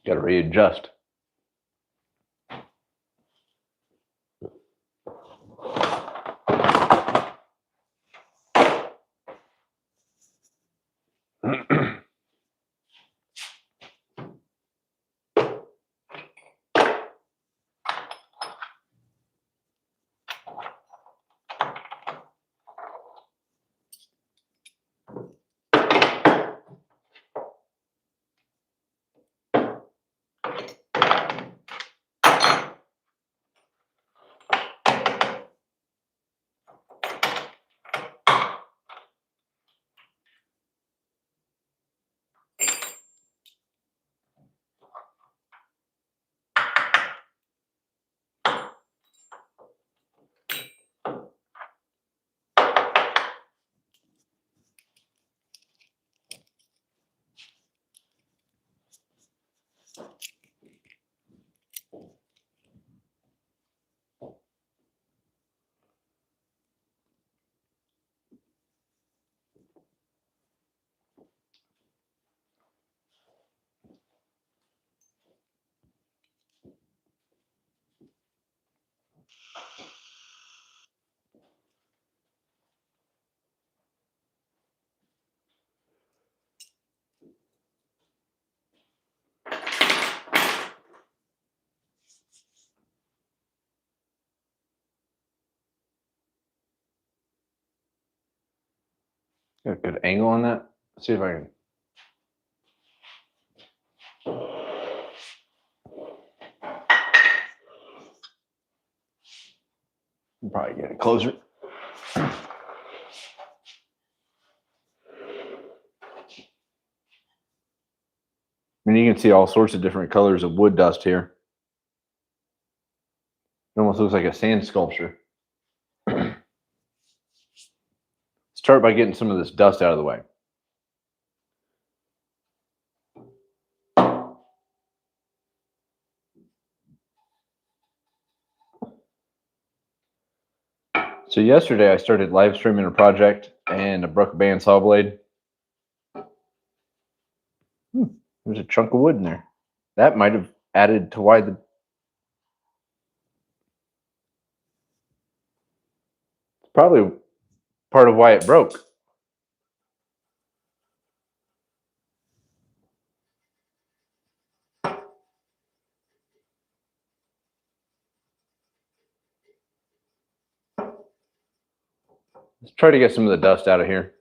Got to readjust. Got a good angle on that. Let's see if I can. Probably get it closer. I mean, you can see all sorts of different colors of wood dust here. It almost looks like a sand sculpture. Start by getting some of this dust out of the way. So yesterday I started live streaming a project and I broke a bandsaw blade. There's a chunk of wood in there. That might have added to why the probably part of why it broke. Let's try to get some of the dust out of here.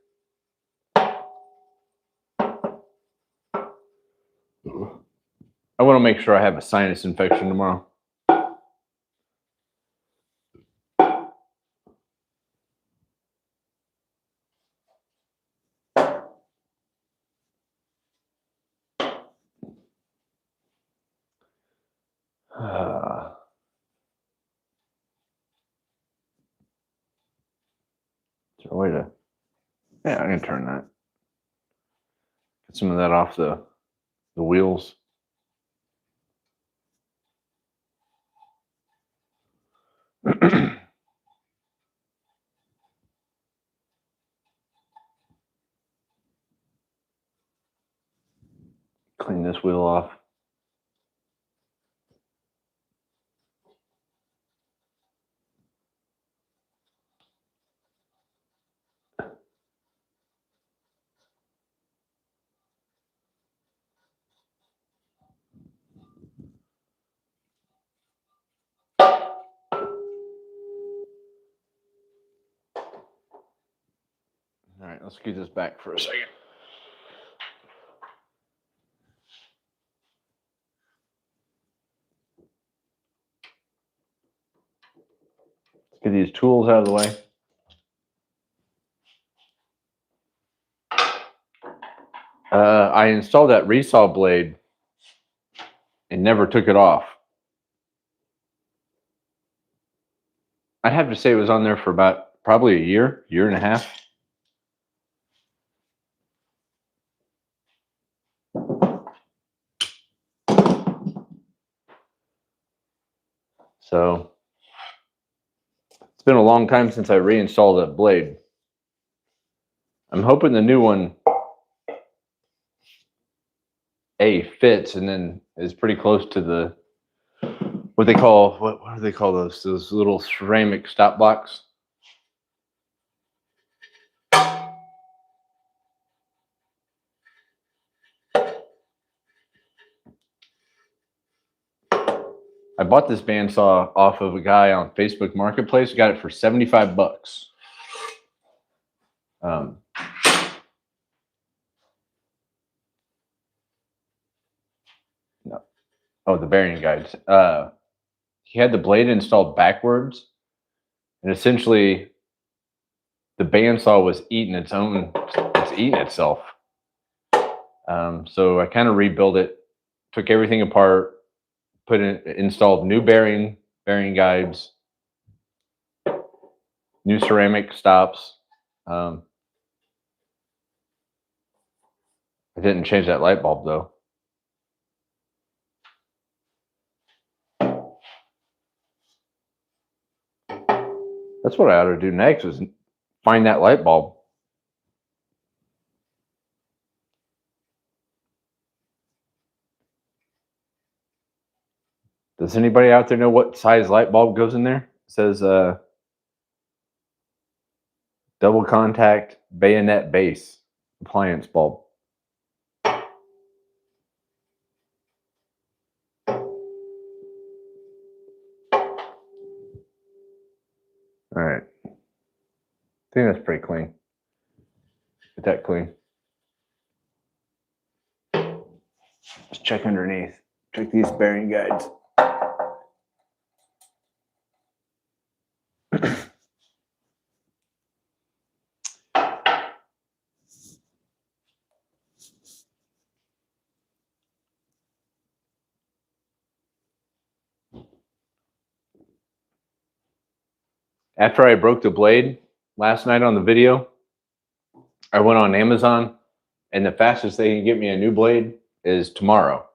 I want to make sure I have a sinus infection tomorrow. Is there a way to? Yeah, I can turn that. Get some of that off the wheels. Clean this wheel off. All right, let's get this back for a second. Let's get these tools out of the way. I installed that resaw blade and never took it off. I'd have to say it was on there for about probably a year and a half. So it's been a long time since I reinstalled that blade. I'm hoping the new one fits and then is pretty close to the what do they call those little ceramic stop blocks. I bought this bandsaw off of a guy on Facebook Marketplace. Got it for $75. No. Oh, the bearing guides. He had the blade installed backwards, and essentially the bandsaw was eating it's eating itself. So I kind of rebuilt it, took everything apart, installed new bearing guides, new ceramic stops. I didn't change that light bulb though. That's what I ought to do next, is find that light bulb. Does anybody out there know what size light bulb goes in there? It says double contact bayonet base appliance bulb. All right. I think that's pretty clean. Get that clean. Let's check underneath. Check these bearing guides. After I broke the blade last night on the video, I went on Amazon, and the fastest they can get me a new blade is tomorrow.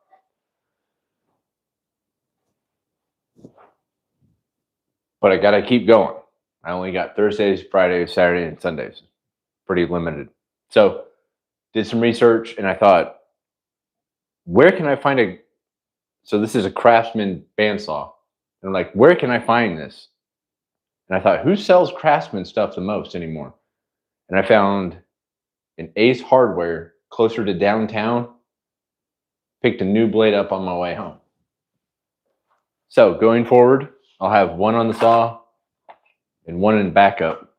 But I got to keep going. I only got Thursdays, Fridays, Saturdays, and Sundays. Pretty limited. So did some research, and I thought, where can I find so this is a Craftsman bandsaw. And I'm like, where can I find this? And I thought, who sells Craftsman stuff the most anymore? And I found an Ace Hardware closer to downtown. Picked a new blade up on my way home. So going forward, I'll have one on the saw and one in backup.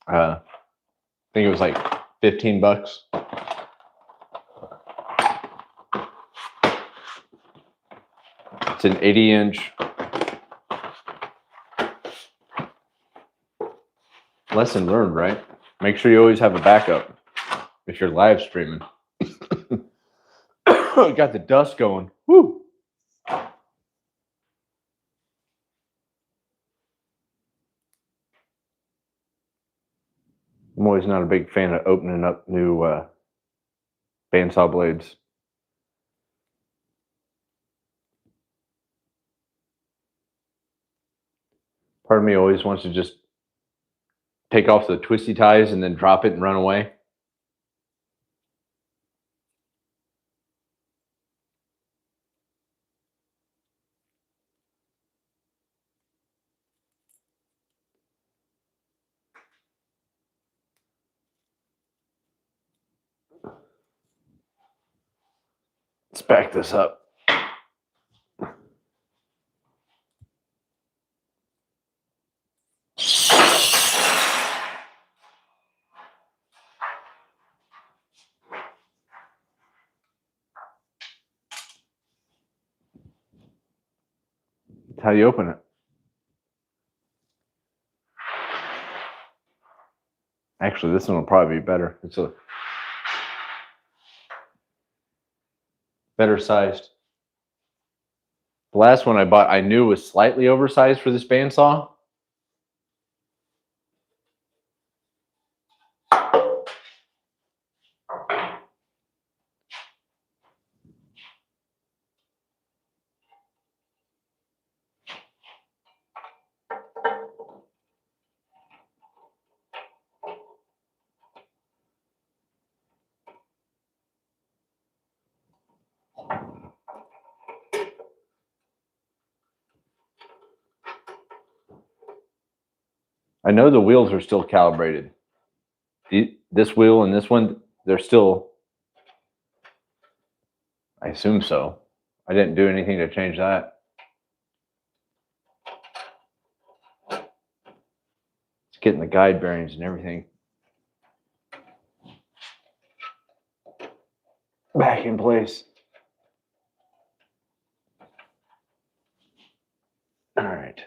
I think it was like $15. It's an 80-inch. Lesson learned, right? Make sure you always have a backup if you're live streaming. Got the dust going. Woo! I'm always not a big fan of opening up new bandsaw blades. Part of me always wants to just take off the twisty ties and then drop it and run away. Let's back this up. That's how you open it. Actually, this one will probably be better. It's a better sized. The last one I bought, I knew was slightly oversized for this bandsaw. I know the wheels are still calibrated. This wheel and this one, they're still, I assume so. I didn't do anything to change that. It's getting the guide bearings and everything back in place. All right.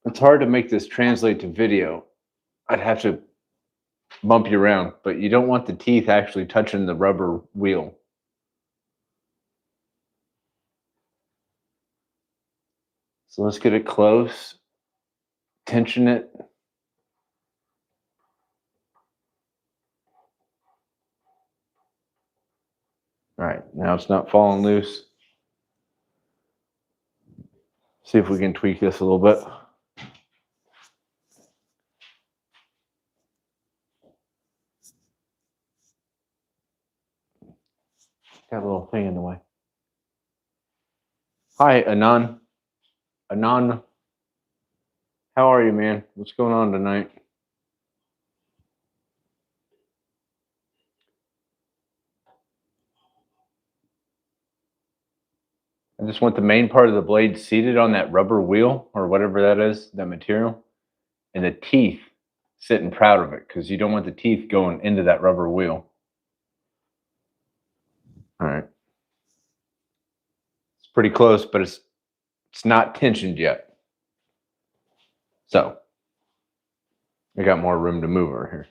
It's hard to make this translate to video. I'd have to bump you around, but you don't want the teeth actually touching the rubber wheel. So let's get it close, tension it. All right, now it's not falling loose. See if we can tweak this a little bit. Got a little thing in the way. Hi, Anon. Anon, how are you, man? What's going on tonight? I just want the main part of the blade seated on that rubber wheel or whatever that is, that material, and the teeth sitting proud of it because you don't want the teeth going into that rubber wheel. All right. It's pretty close, but it's not tensioned yet. So I got more room to move over here.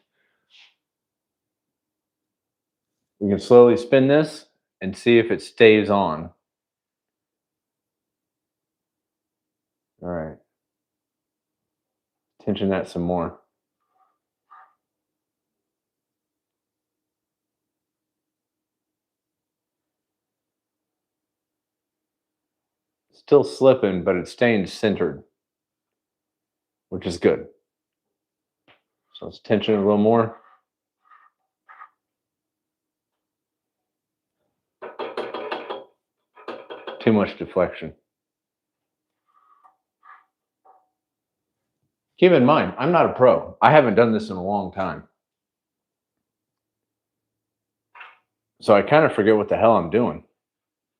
We can slowly spin this and see if it stays on. All right. Tension that some more. Still slipping, but it's staying centered, which is good. So let's tension it a little more. Too much deflection. Keep in mind, I'm not a pro. I haven't done this in a long time. So I kind of forget what the hell I'm doing.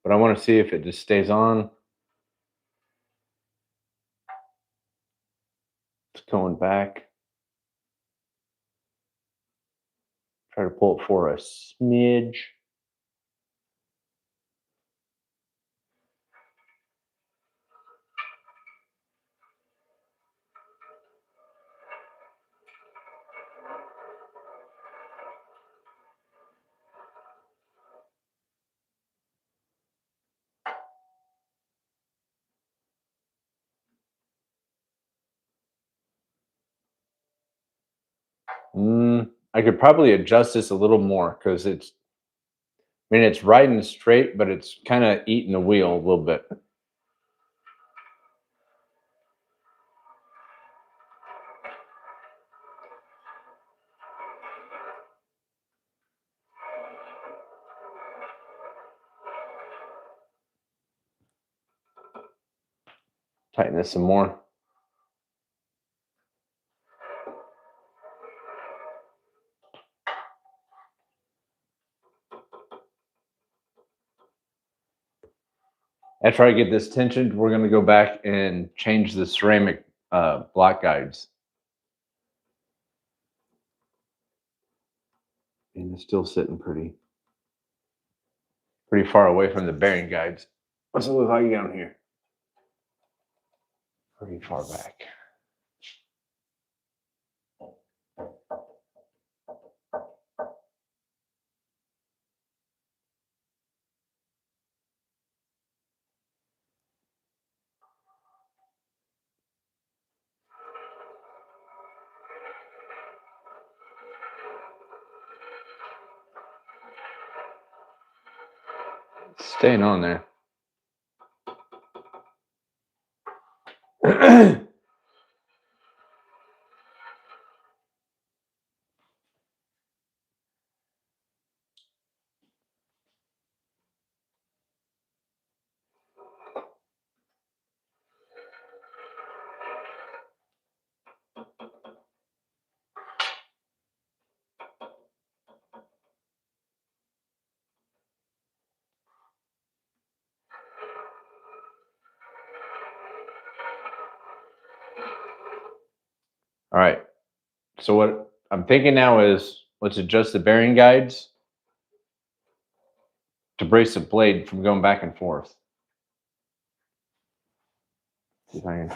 But I want to see if it just stays on. It's going back. Try to pull it for a smidge. I could probably adjust this a little more because it's riding straight, but it's kind of eating the wheel a little bit. Tighten this some more. After I get this tensioned, we're going to go back and change the ceramic block guides. And it's still sitting pretty far away from the bearing guides. What's it look like down here? Pretty far back. It's staying on there. All right. So what I'm thinking now is let's adjust the bearing guides to brace the blade from going back and forth. See if I can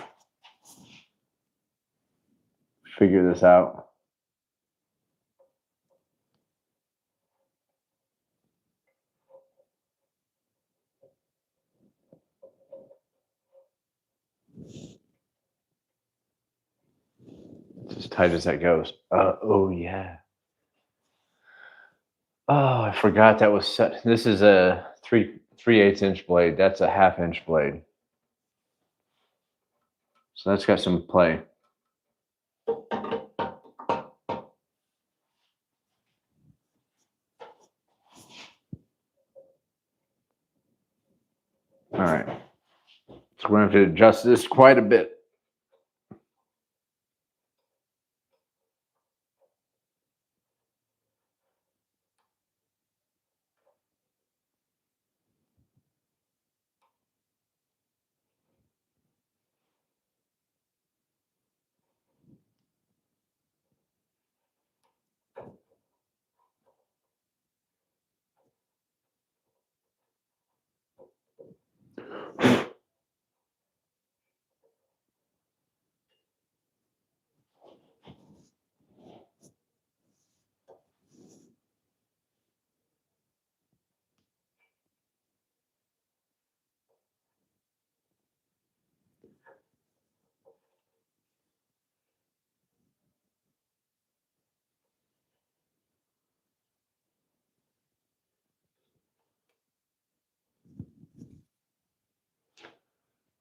figure this out. It's as tight as that goes. Oh yeah. Oh, I forgot that was set. This is a 3/8 inch blade. That's a 1/2 inch blade. So that's got some play. All right. So we're going to have to adjust this quite a bit.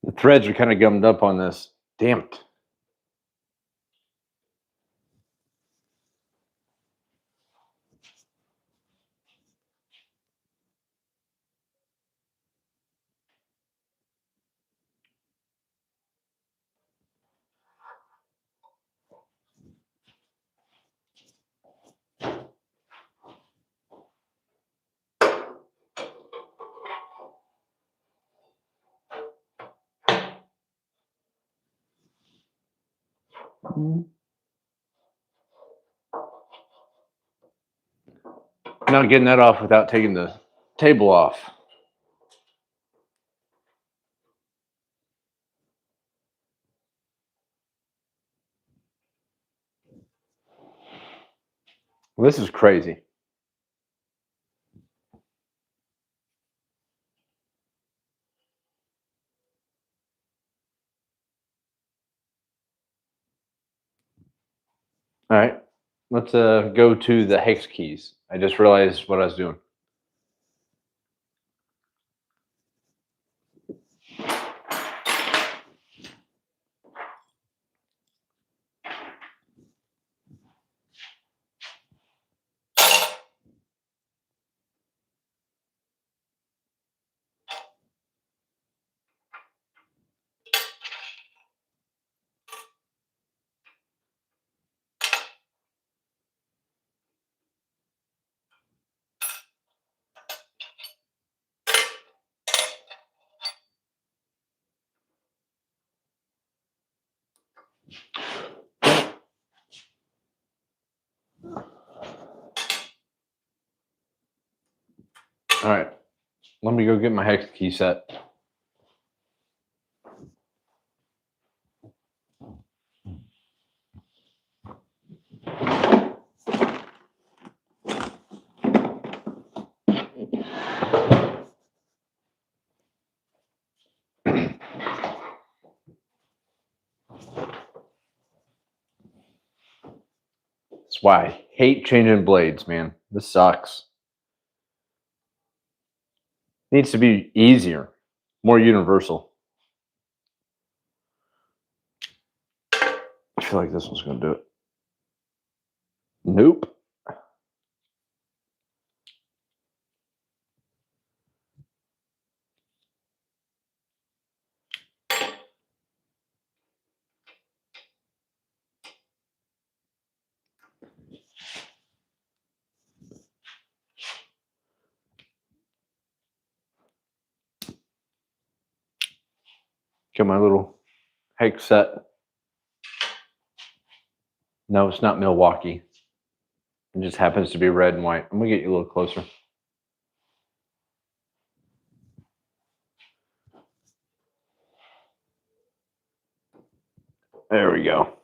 The threads are kind of gummed up on this. Damn it. Not getting that off without taking the table off. This is crazy. All right. Let's go to the hex keys. I just realized what I was doing. All right. Let me go get my hex key set. That's why I hate changing blades, man. This sucks. Needs to be easier, more universal. I feel like this one's going to do it. Nope. Get my little hex set. No, it's not Milwaukee. It just happens to be red and white. I'm gonna get you a little closer. There we go.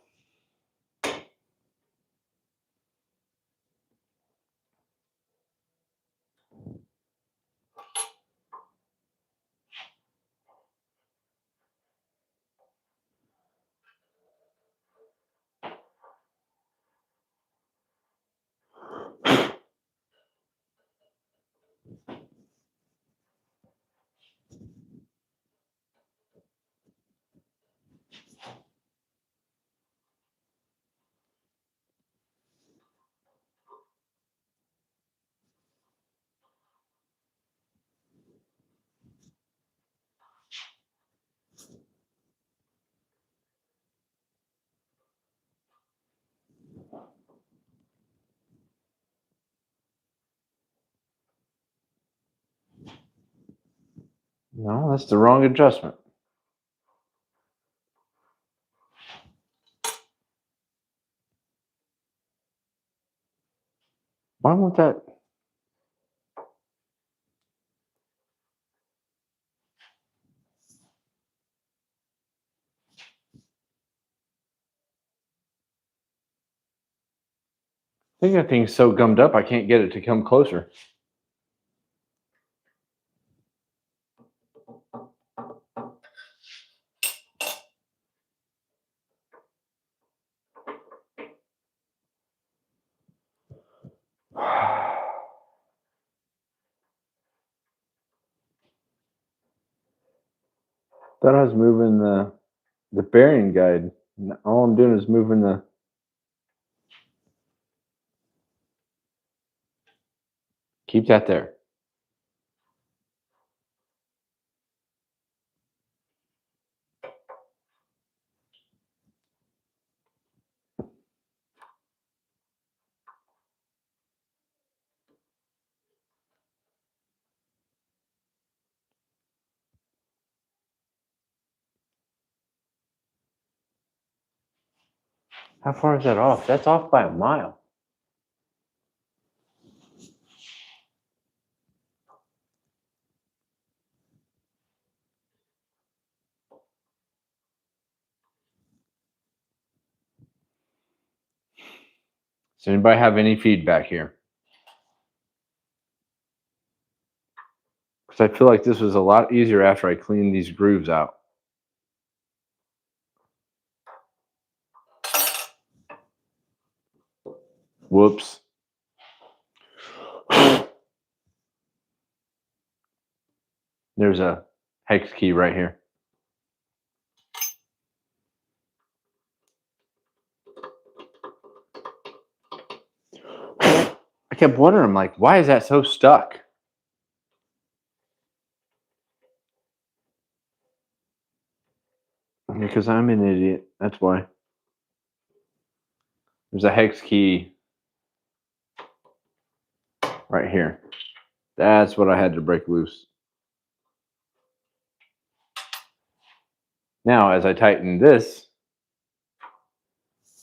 No, that's the wrong adjustment. Why won't that? I think that thing's so gummed up I can't get it to come closer. Thought I was moving the bearing guide. All I'm doing is moving the. Keep that there. How far is that off? That's off by a mile. Does anybody have any feedback here? Because I feel like this was a lot easier after I cleaned these grooves out. Whoops. There's a hex key right here. I kept wondering, I'm like, why is that so stuck? Because I'm an idiot. That's why. There's a hex key right here. That's what I had to break loose. Now, as I tighten this,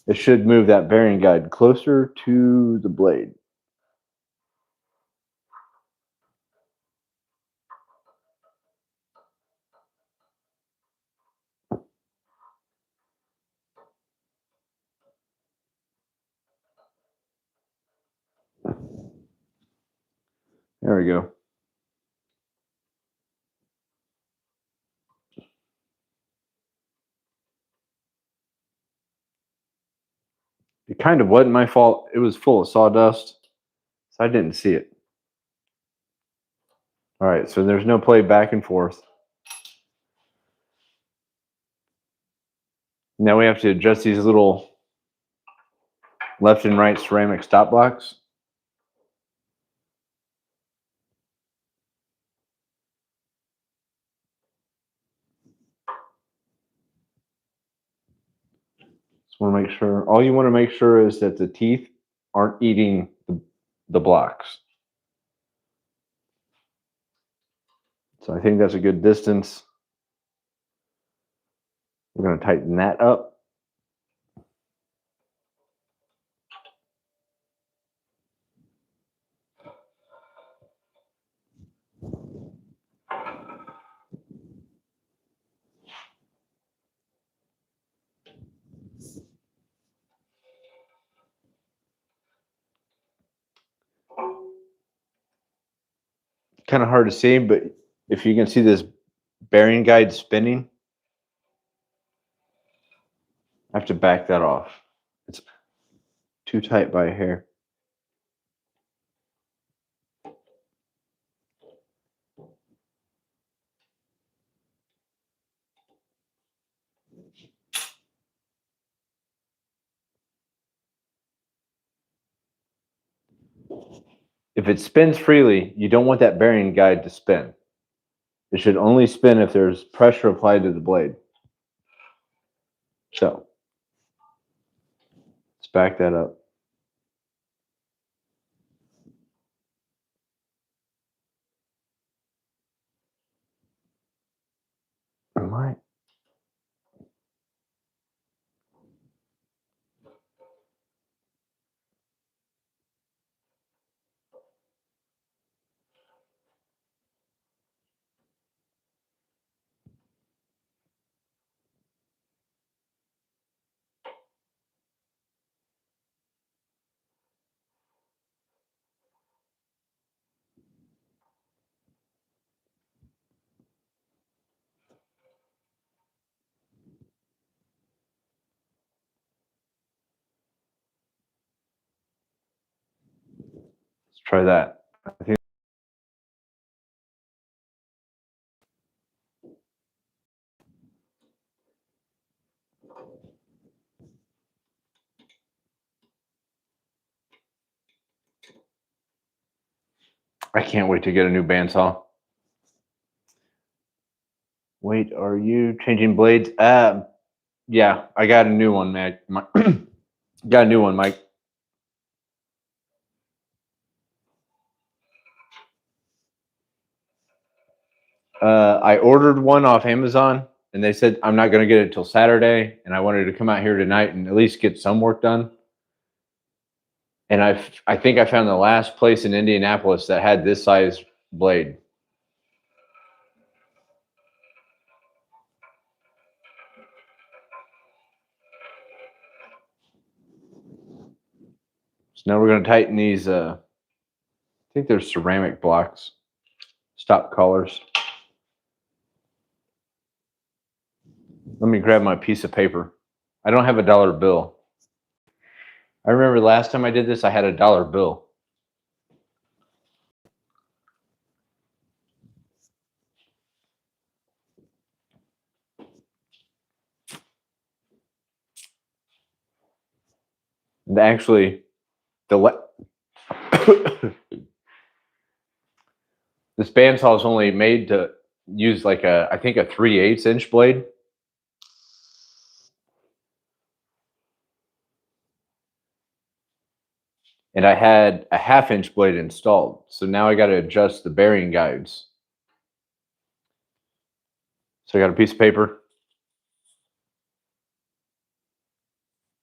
it should move that bearing guide closer to the blade. There we go. It kind of wasn't my fault. It was full of sawdust, so I didn't see it. All right, so there's no play back and forth. Now we have to adjust these little left and right ceramic stop blocks. Just want to make sure. All you want to make sure is that the teeth aren't eating the blocks. So I think that's a good distance. We're going to tighten that up. kind of hard to see, but if you can see this bearing guide spinning, I have to back that off. It's too tight by a hair. If it spins freely, you don't want that bearing guide to spin. It should only spin if there's pressure applied to the blade. So let's back that up. Am I? Let's try that. I think I can't wait to get a new bandsaw. Wait, are you changing blades? Yeah, I got a new one, man. Got a new one, Mike. I ordered one off Amazon, and they said I'm not going to get it till Saturday, and I wanted to come out here tonight and at least get some work done. And I think I found the last place in Indianapolis that had this size blade. So now we're going to tighten these. I think they're ceramic blocks, stop collars. Let me grab my piece of paper. I don't have a dollar bill. I remember last time I did this, I had a dollar bill. And actually, this bandsaw is only made to use like I think a 3/8 inch blade. And I had a 1/2 inch blade installed. So now I got to adjust the bearing guides. So I got a piece of paper,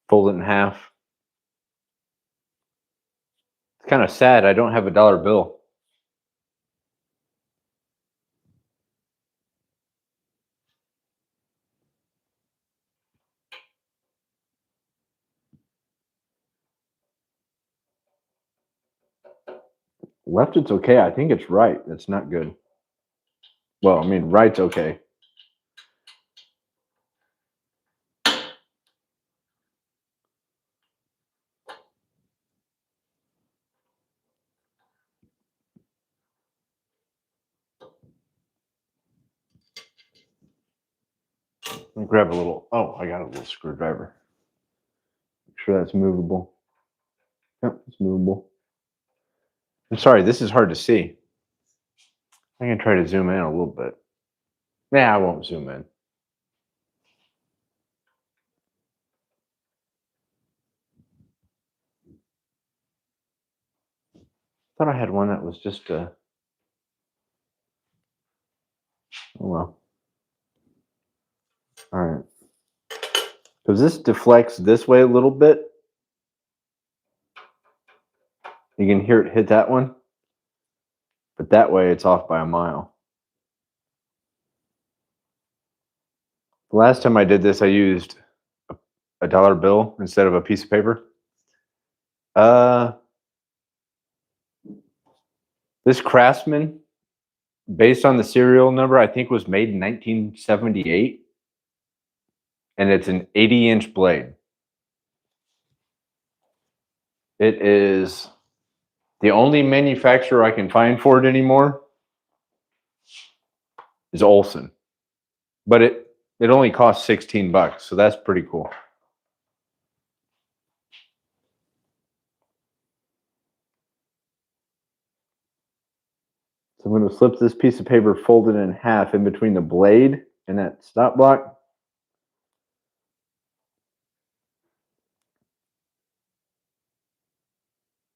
fold it in half. It's kind of sad I don't have a dollar bill. Left, it's okay. I think it's right. That's not good. Well, I mean, right's okay. Let me grab a little. Oh, I got a little screwdriver. Make sure that's movable. Yep, it's movable. I'm sorry, this is hard to see. I'm going to try to zoom in a little bit. Yeah, I won't zoom in. Thought I had one that was just a. Oh well. All right. Because this deflects this way a little bit. You can hear it hit that one. But that way it's off by a mile. The last time I did this, I used a dollar bill instead of a piece of paper. This Craftsman based on the serial number, I think was made in 1978, and it's an 80-inch blade. It is the only manufacturer I can find for it anymore is Olson, but it only costs $16, so that's pretty cool. So I'm going to slip this piece of paper folded in half in between the blade and that stop block.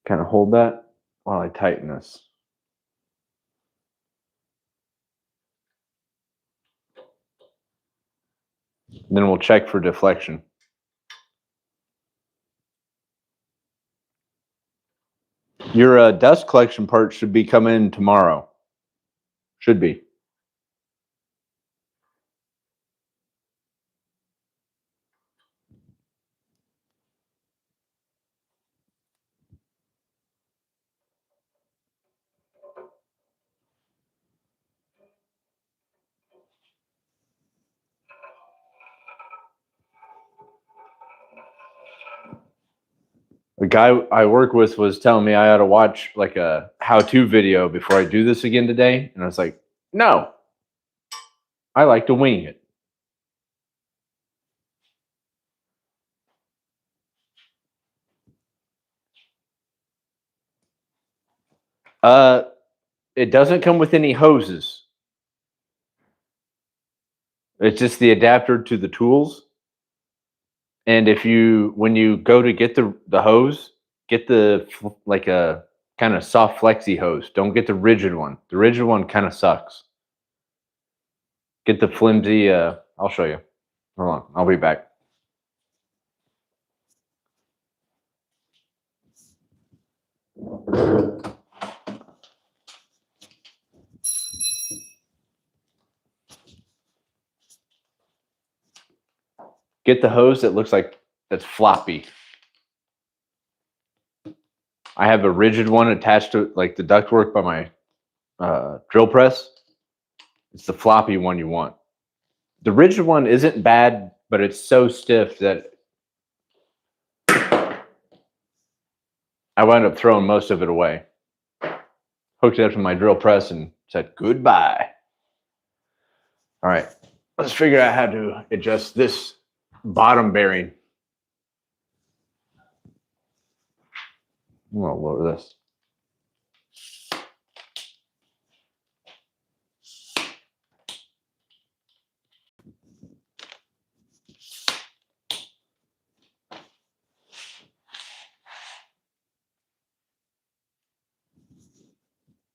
Kind of hold that while I tighten this. And then we'll check for deflection. Your dust collection part should be coming tomorrow. Should be. The guy I work with was telling me I ought to watch like a how-to video before I do this again today. And I was like, no, I like to wing it. It doesn't come with any hoses. It's just the adapter to the tools. And when you go to get the hose, get like a kind of soft flexy hose. Don't get the rigid one. The rigid one kind of sucks. Get the flimsy, I'll show you. Hold on, I'll be back. Get the hose that looks like that's floppy. I have a rigid one attached to like the ductwork by my drill press. It's the floppy one you want. The rigid one isn't bad, but it's so stiff that I wound up throwing most of it away. Hooked it up to my drill press and said goodbye. All right, let's figure out how to adjust this bottom bearing. I'm gonna lower this.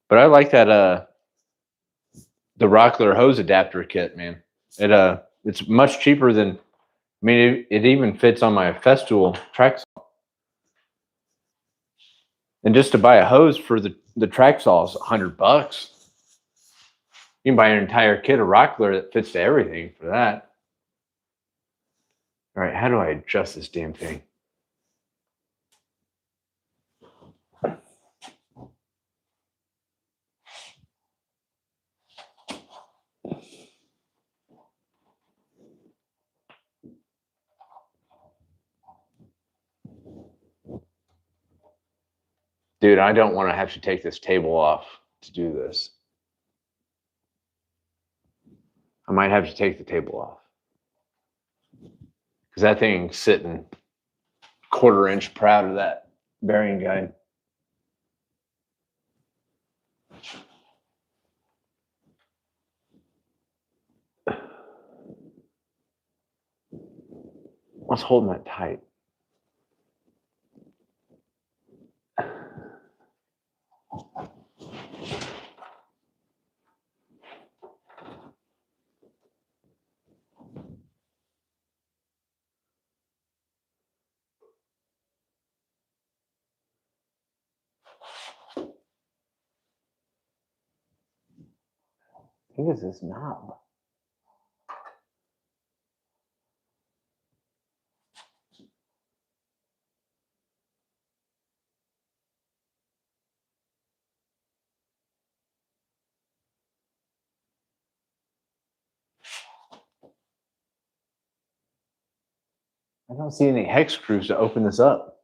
But I like that the Rockler hose adapter kit, man. It's much cheaper than, I mean, it even fits on my Festool track saw. And just to buy a hose for the track saw is $100. You can buy an entire kit of Rockler that fits to everything for that. All right, how do I adjust this damn thing? Dude, I don't want to have to take this table off to do this. I might have to take the table off. Because that thing's sitting 1/4 inch proud of that bearing guide. What's holding that tight? I think it's this knob. I don't see any hex screws to open this up.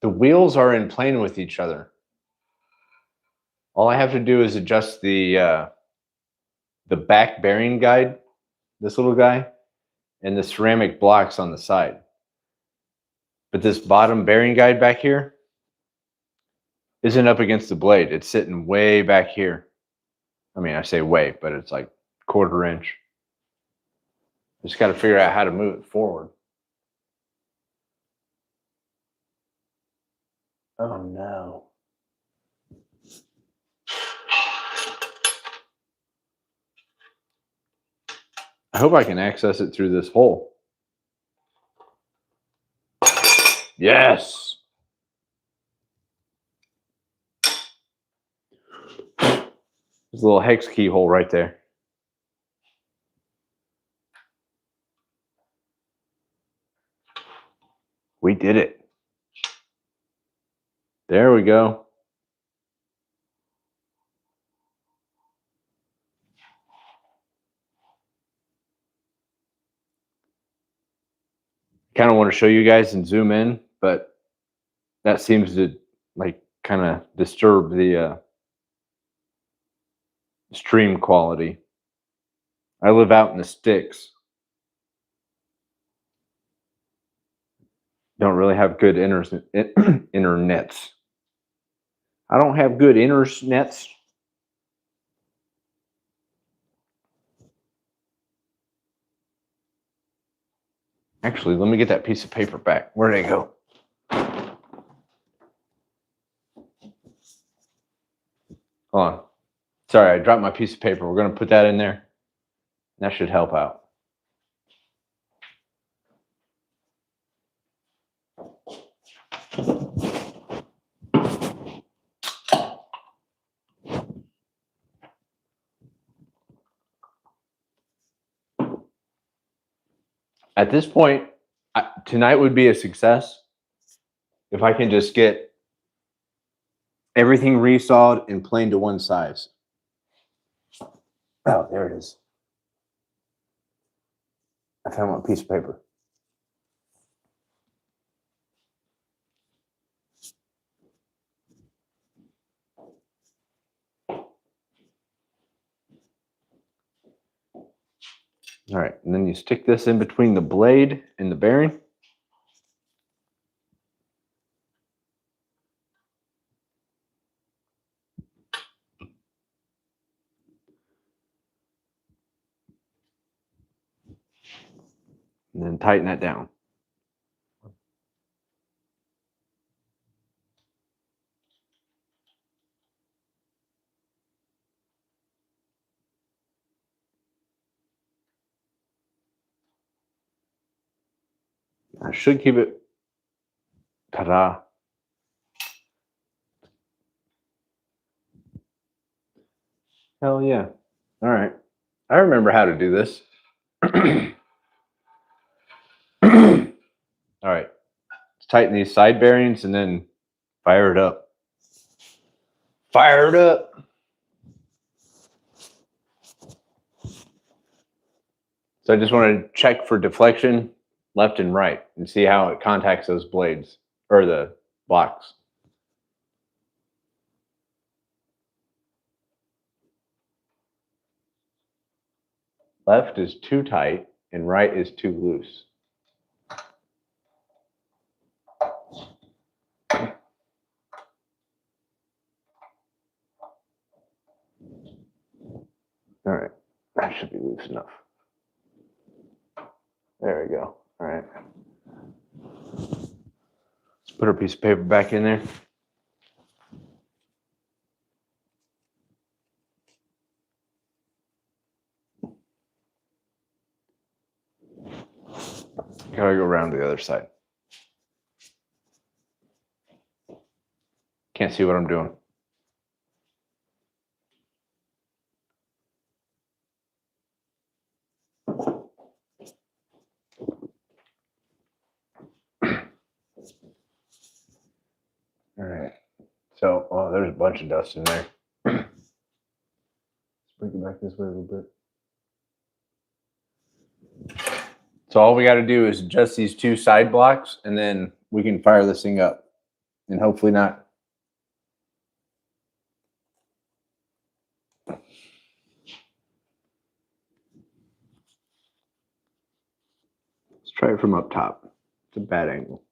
The wheels are in plane with each other. All I have to do is adjust the back bearing guide, this little guy, and the ceramic blocks on the side. But this bottom bearing guide back here isn't up against the blade. It's sitting way back here. I mean, I say way, but it's like 1/4 inch. Just got to figure out how to move it forward. Oh no. I hope I can access it through this hole. Yes. There's a little hex keyhole right there. We did it. There we go. Kind of want to show you guys and zoom in, but that seems to like kind of disturb the stream quality. I live out in the sticks. Don't really have good internets. I don't have good internets. Actually, let me get that piece of paper back. Where did it go? Hold on. Sorry, I dropped my piece of paper. We're going to put that in there. That should help out. At this point, tonight would be a success if I can just get everything resawed and planed to one size. Oh, there it is. I found my piece of paper. All right, and then you stick this in between the blade and the bearing. And then tighten that down. I should keep it. Ta-da. Hell yeah. All right. I remember how to do this. All right. Let's tighten these side bearings and then fire it up. Fire it up. So I just want to check for deflection left and right and see how it contacts those blades or the blocks. Left is too tight and right is too loose. All right, that should be loose enough. There we go. All right. Let's put our piece of paper back in there. Gotta go around to the other side. Can't see what I'm doing. All right. So, oh, there's a bunch of dust in there. Let's bring it back this way a little bit. So all we got to do is adjust these two side blocks, and then we can fire this thing up, and hopefully not. Let's try it from up top. It's a bad angle.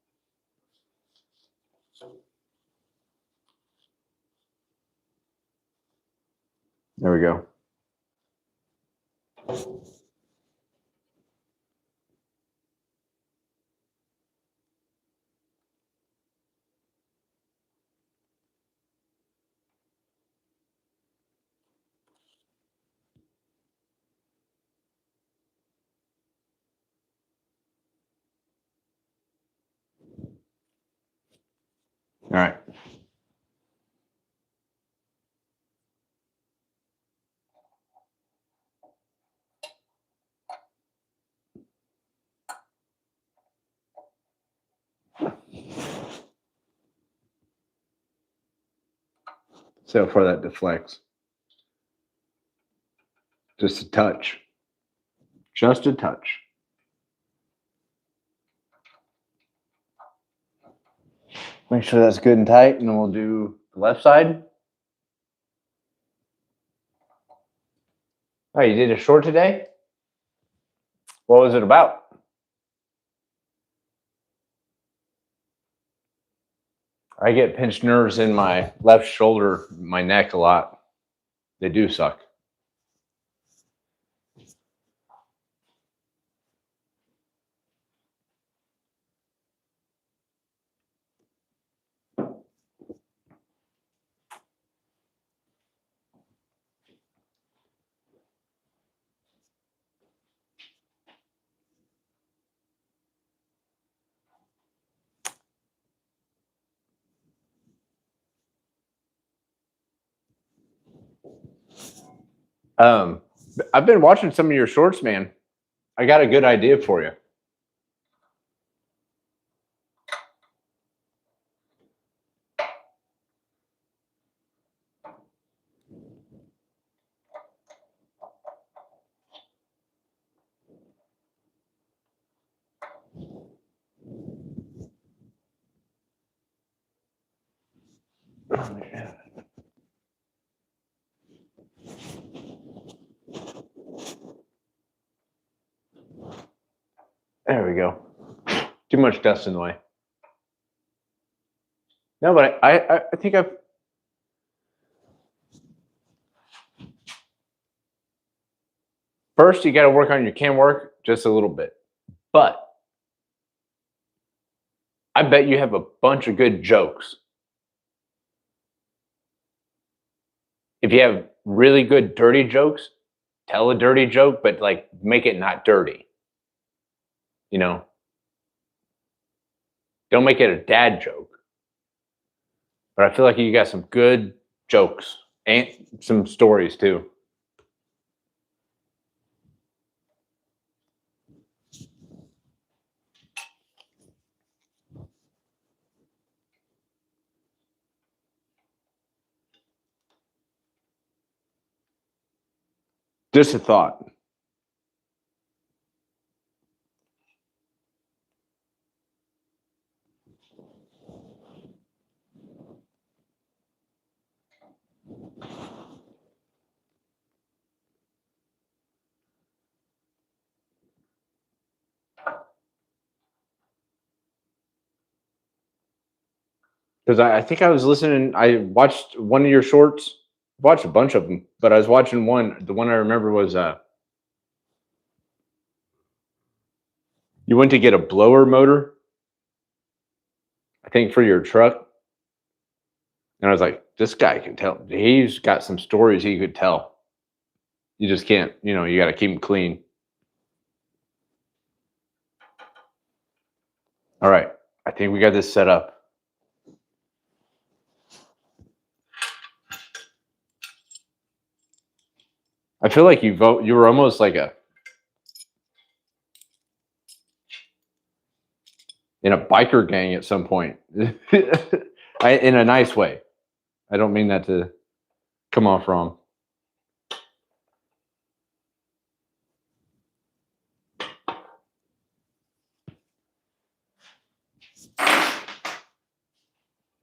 There we go. All right. So far that deflects. Just a touch. Just a touch. Make sure that's good and tight, and then we'll do the left side. Oh, you did a short today? What was it about? I get pinched nerves in my left shoulder, my neck a lot. They do suck. I've been watching some of your shorts, man. I got a good idea for you. There we go. Too much dust in the way. No, but I think I've. First, you got to work on your can work just a little bit. But I bet you have a bunch of good jokes. If you have really good dirty jokes, tell a dirty joke, but like make it not dirty. You know, don't make it a dad joke. But I feel like you got some good jokes and some stories too. Just a thought. Because I think I was listening. I watched one of your shorts. Watched a bunch of them, but I was watching one. The one I remember was you went to get a blower motor, I think, for your truck. And I was like, this guy can tell. He's got some stories he could tell. You just can't, you know, you got to keep them clean. All right. I think we got this set up. I feel like you were almost like in a biker gang at some point. In a nice way. I don't mean that to come off wrong. All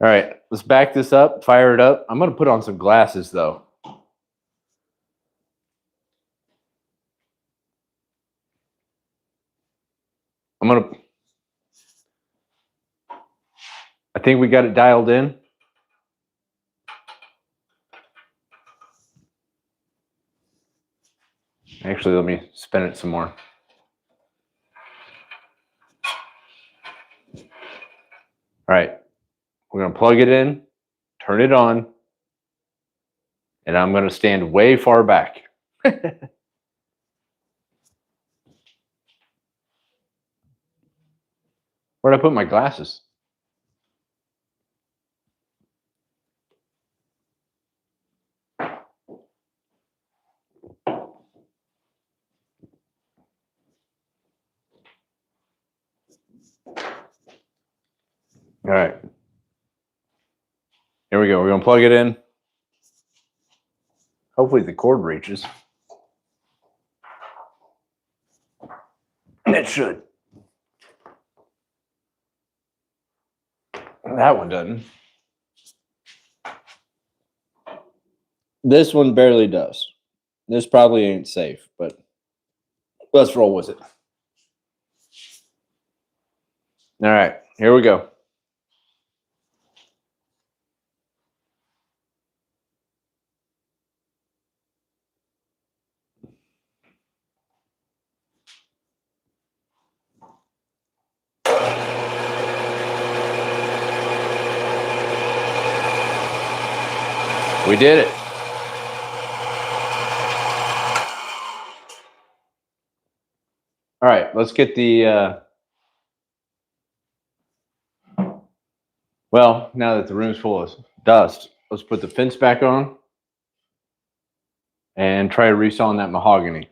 right, let's back this up, fire it up. I'm going to put on some glasses, though. I think we got it dialed in. Actually, let me spin it some more. All right, we're going to plug it in, turn it on, and I'm going to stand way far back. Where'd I put my glasses? All right. Here we go. We're going to plug it in. Hopefully the cord reaches. It should. That one doesn't. This one barely does. This probably ain't safe, but let's roll with it. All right, here we go. We did it. All right, let's get the, well, now that the room's full of dust, let's put the fence back on and try resawing that mahogany.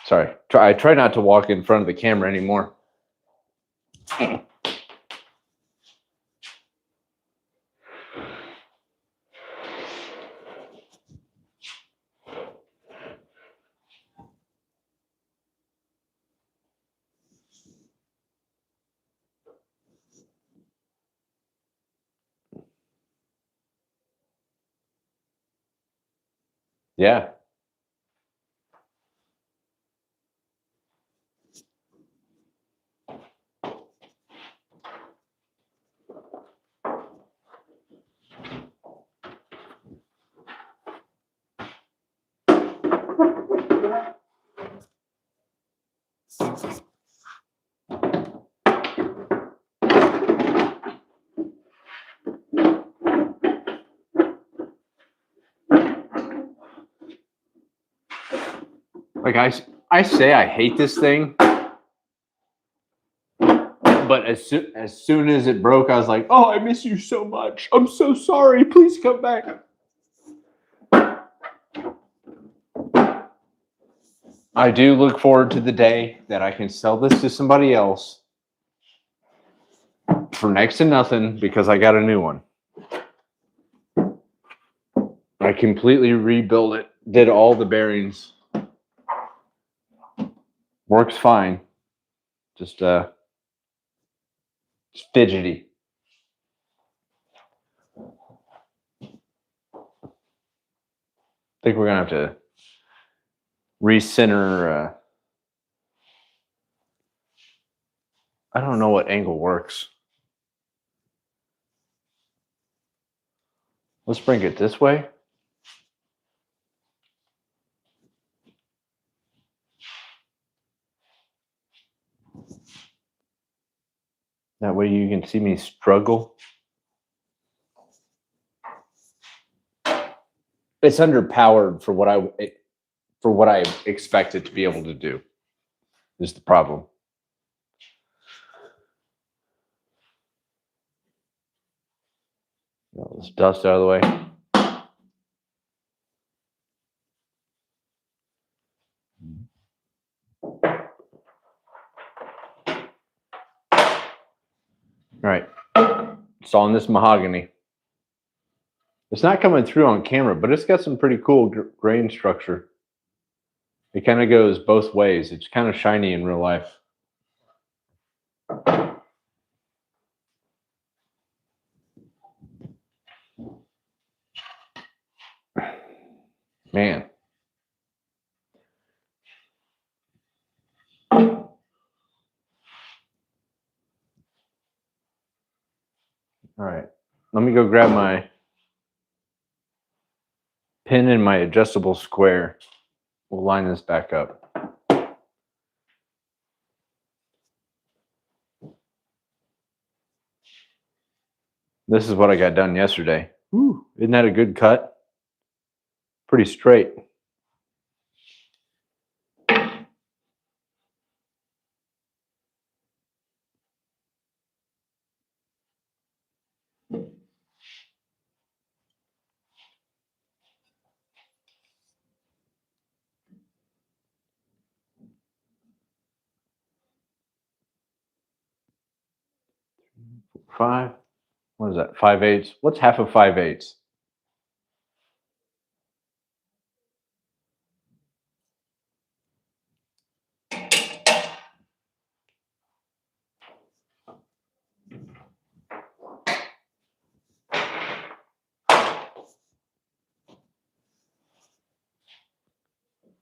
Sorry, I try not to walk in front of the camera anymore. Yeah. Like I say I hate this thing, but as soon as it broke, I was like, oh, I miss you so much. I'm so sorry. Please come back. I do look forward to the day that I can sell this to somebody else for next to nothing because I got a new one. I completely rebuilt it, did all the bearings. Works fine. Just fidgety. I think we're gonna have to recenter. I don't know what angle works. Let's bring it this way. That way you can see me struggle. It's underpowered for what I expect it to be able to do. Is the problem. Get all this dust out of the way. All right, installing this mahogany. It's not coming through on camera, but it's got some pretty cool grain structure. It kind of goes both ways. It's kind of shiny in real life. Man. All right, let me go grab my pin and my adjustable square. We'll line this back up. This is what I got done yesterday. Whew, isn't that a good cut? Pretty straight. Five. What is that? 5/8. What's half of 5/8?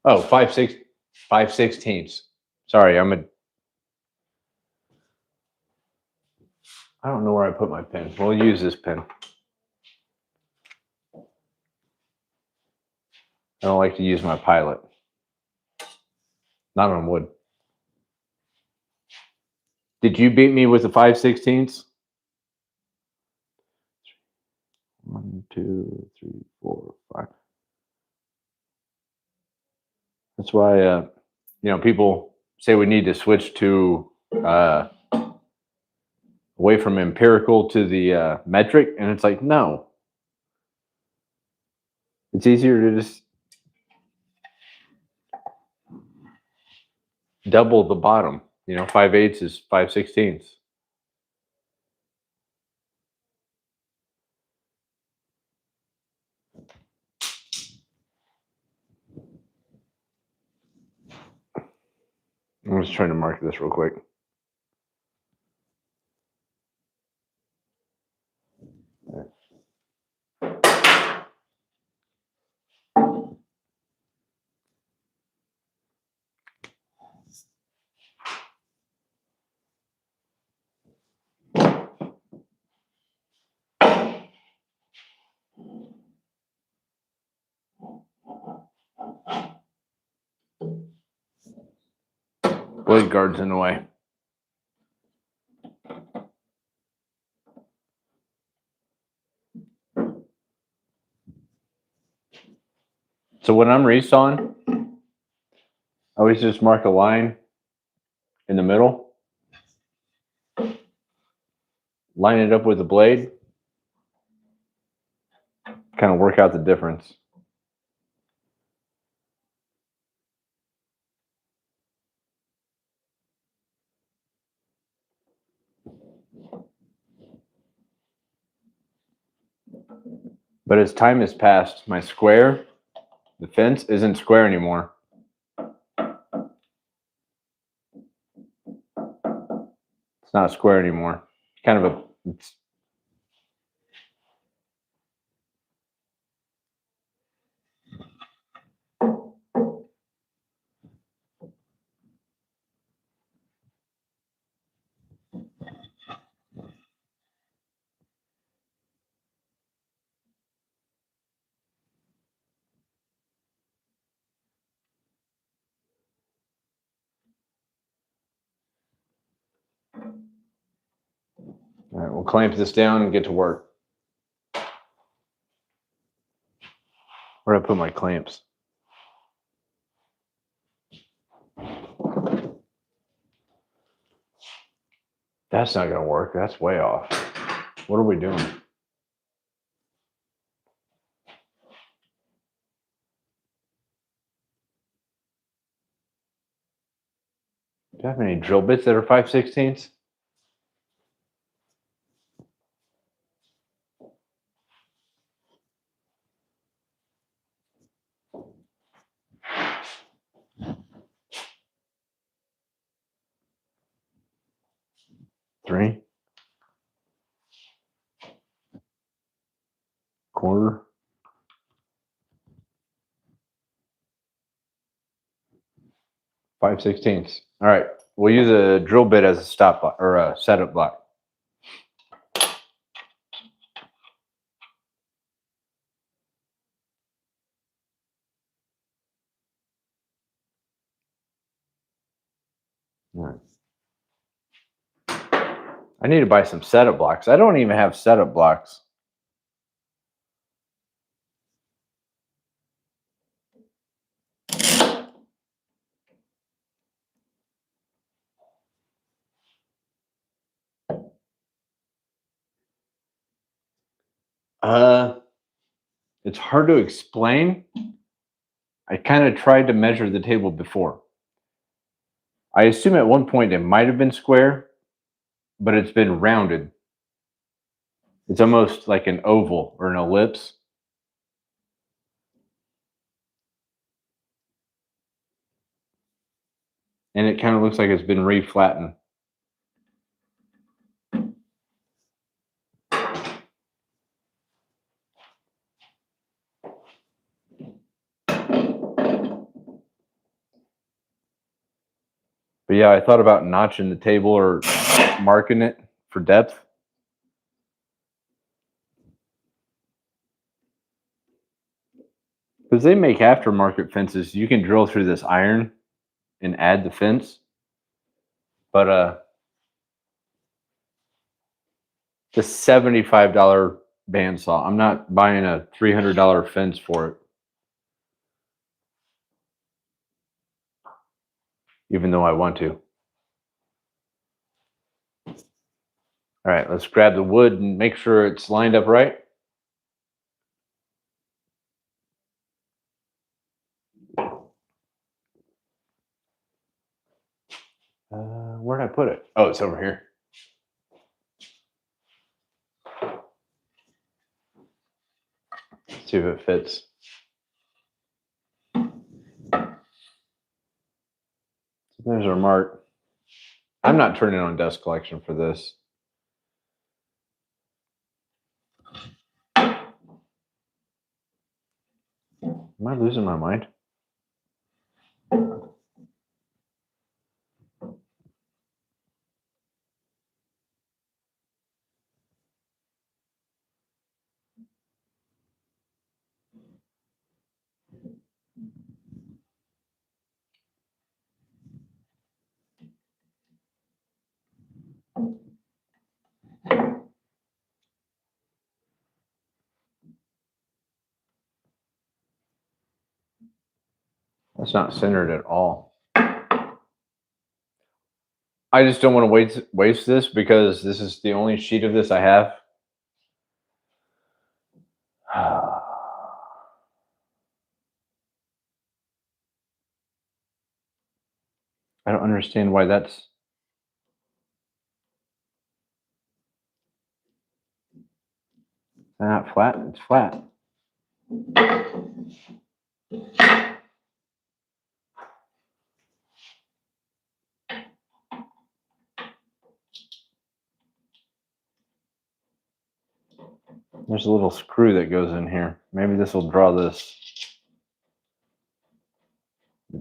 Oh, 5/16. Sorry, I don't know where I put my pen. We'll use this pen. I don't like to use my Pilot. Not on wood. Did you beat me with the 5/16? 1, 2, 3, 4, 5. That's why people say we need to switch to away from empirical to the metric, and it's like, no. It's easier to just double the bottom. 5/8 is 5/16. I'm just trying to mark this real quick. Blade guard's in the way. So when I'm resawing, I always just mark a line in the middle, line it up with the blade, kind of work out the difference. But as time has passed, my square, the fence, isn't square anymore. It's not square anymore. Kind of it's all right, we'll clamp this down and get to work. Where do I put my clamps? That's not going to work. That's way off. What are we doing? Do you have any drill bits that are 5/16? 3 quarter, 5/16. All right, we'll use a drill bit as a stop block or a setup block. All right. I need to buy some setup blocks. I don't even have setup blocks. It's hard to explain. I kind of tried to measure the table before. I assume at one point it might have been square, but it's been rounded. It's almost like an oval or an ellipse. And it kind of looks like it's been re-flattened. But yeah, I thought about notching the table or marking it for depth. Because they make aftermarket fences, you can drill through this iron and add the fence. But the $75 bandsaw, I'm not buying a $300 fence for it. Even though I want to. All right, let's grab the wood and make sure it's lined up right. Where'd I put it? Oh, it's over here. Let's see if it fits. There's our mark. I'm not turning on dust collection for this. Am I losing my mind? That's not centered at all. I just don't want to waste this because this is the only sheet of this I have. I don't understand why that's not flat. It's flat. There's a little screw that goes in here. Maybe this will draw the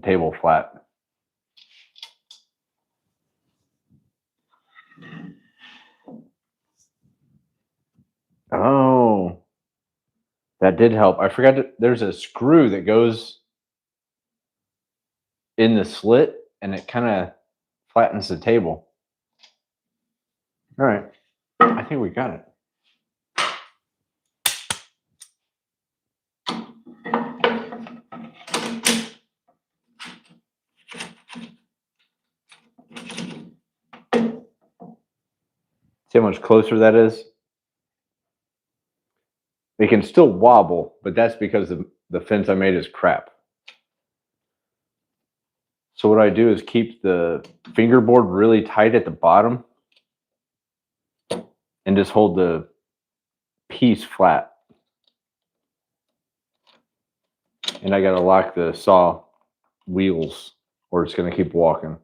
table flat. Oh, that did help. I forgot there's a screw that goes in the slit and it kind of flattens the table. All right, I think we got it. See how much closer that is? It can still wobble, but that's because the fence I made is crap. So what I do is keep the fingerboard really tight at the bottom and just hold the piece flat. And I got to lock the saw wheels or it's going to keep walking.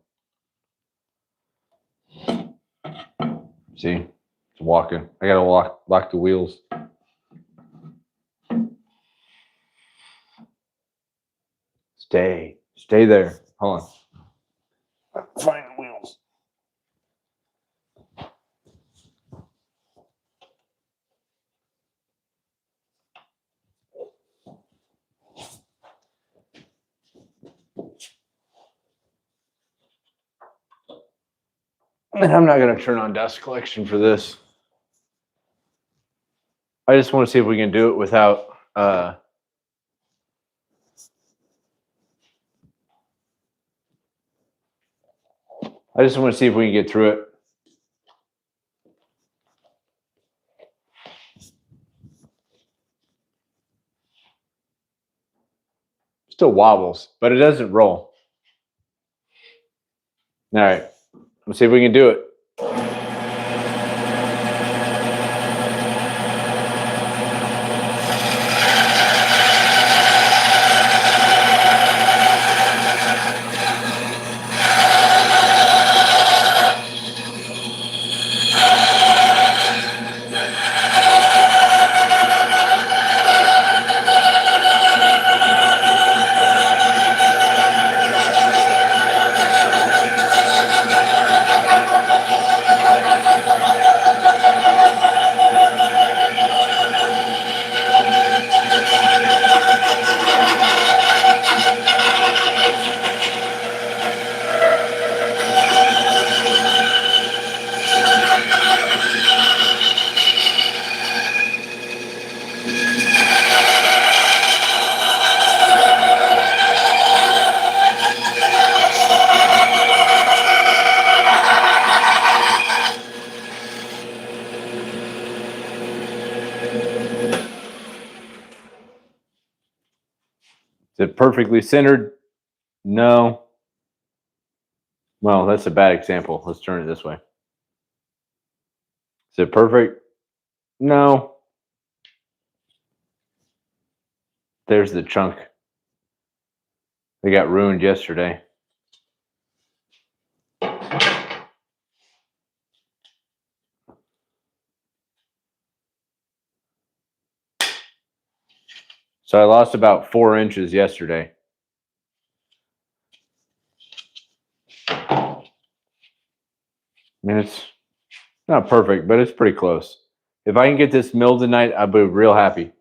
See, it's walking. I gotta lock the wheels. Stay there. Hold on. Find the wheels. And I'm not going to turn on dust collection for this. I just want to see if we can do it without I just want to see if we can get through it. Still wobbles, but it doesn't roll. All right, let's see if we can do it. Is it perfectly centered? No. Well, that's a bad example. Let's turn it this way. Is it perfect? No. There's the chunk. They got ruined yesterday. So I lost about 4 inches yesterday. I mean, it's not perfect, but it's pretty close. If I can get this milled tonight, I'll be real happy.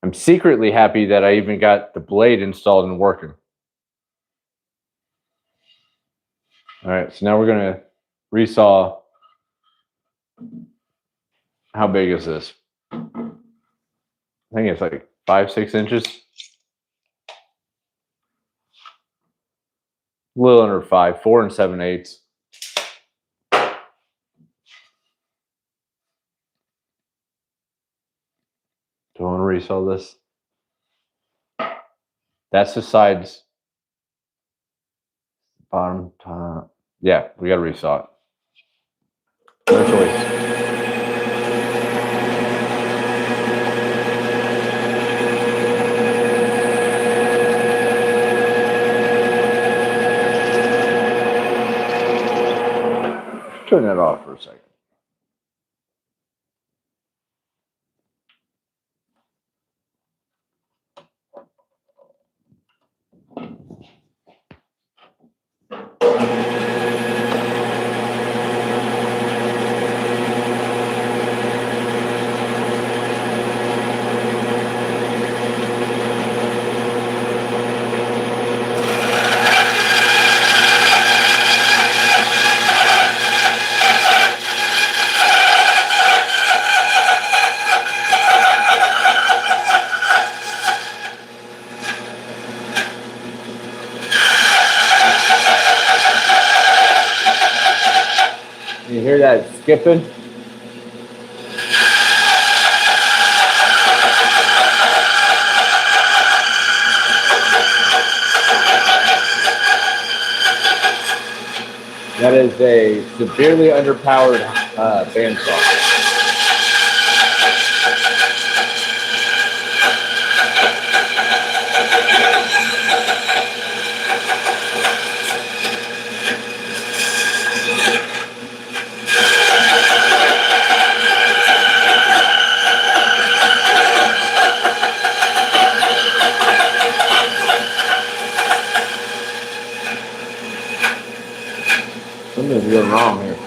I'm secretly happy that I even got the blade installed and working. All right, so now we're going to resaw. How big is this? I think it's like 5-6 inches. A little under 5, 4 7/8. Do I want to resaw this? That's the sides. Bottom, top. Yeah, we got to resaw it. No choice. Turn that off for a second. You hear that skipping? That is a severely underpowered bandsaw. something wrong here.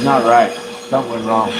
Not right. Something went wrong.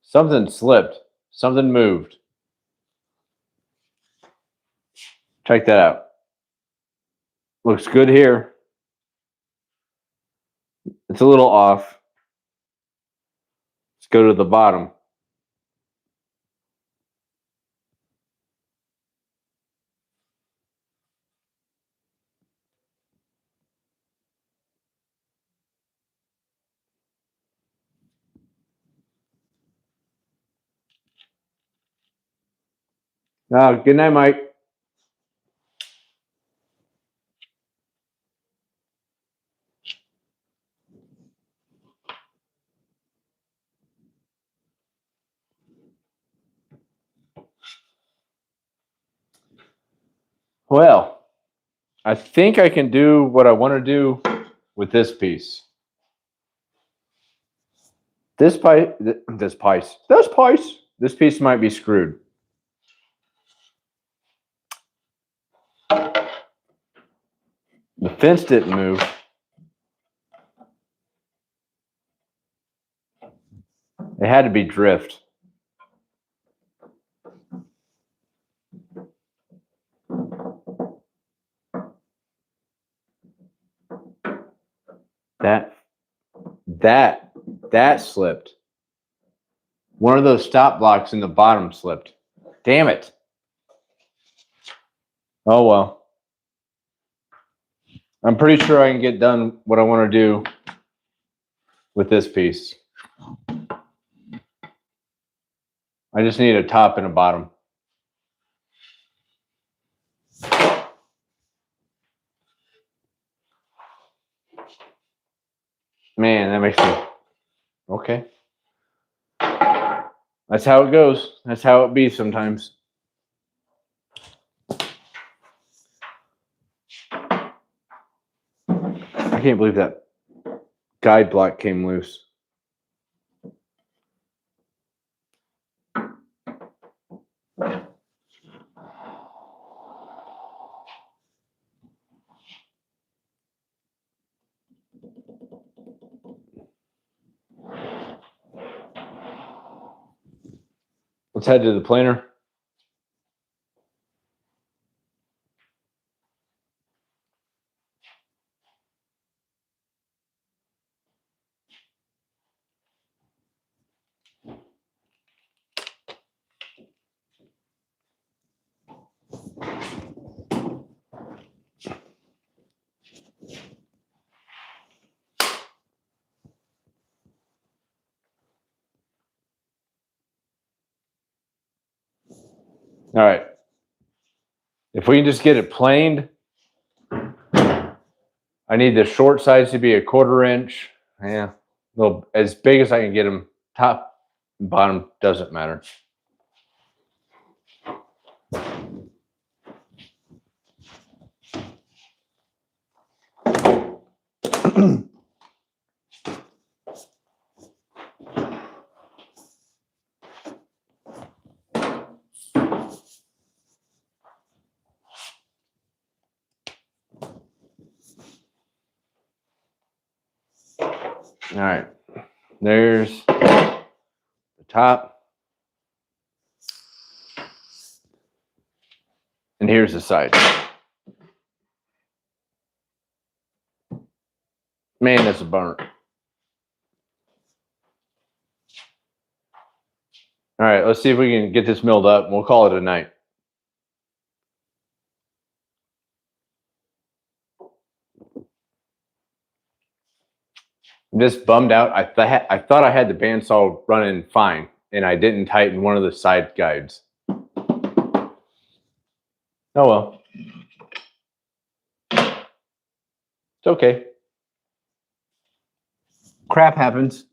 Something slipped. Something moved. Check that out. Looks good here. It's a little off. Let's go to the bottom. Good night, Mike. Well, I think I can do what I want to do with this piece. This piece might be screwed. The fence didn't move. It had to be drift. That slipped. One of those stop blocks in the bottom slipped. Damn it. Oh well. I'm pretty sure I can get done what I want to do with this piece. I just need a top and a bottom. Man, that makes me okay. That's how it goes. That's how it be sometimes. I can't believe that guide block came loose. Let's head to the planer. All right. If we can just get it planed, I need the short sides to be a 1/4 inch. Yeah, little as big as I can get them. Top and bottom doesn't matter. All right, there's the top, and here's the side. Man, that's a bummer. All right, let's see if we can get this milled up. We'll call it a night. I'm just bummed out. I thought I had the bandsaw running fine, and I didn't tighten one of the side guides. Oh well. It's okay. Crap happens.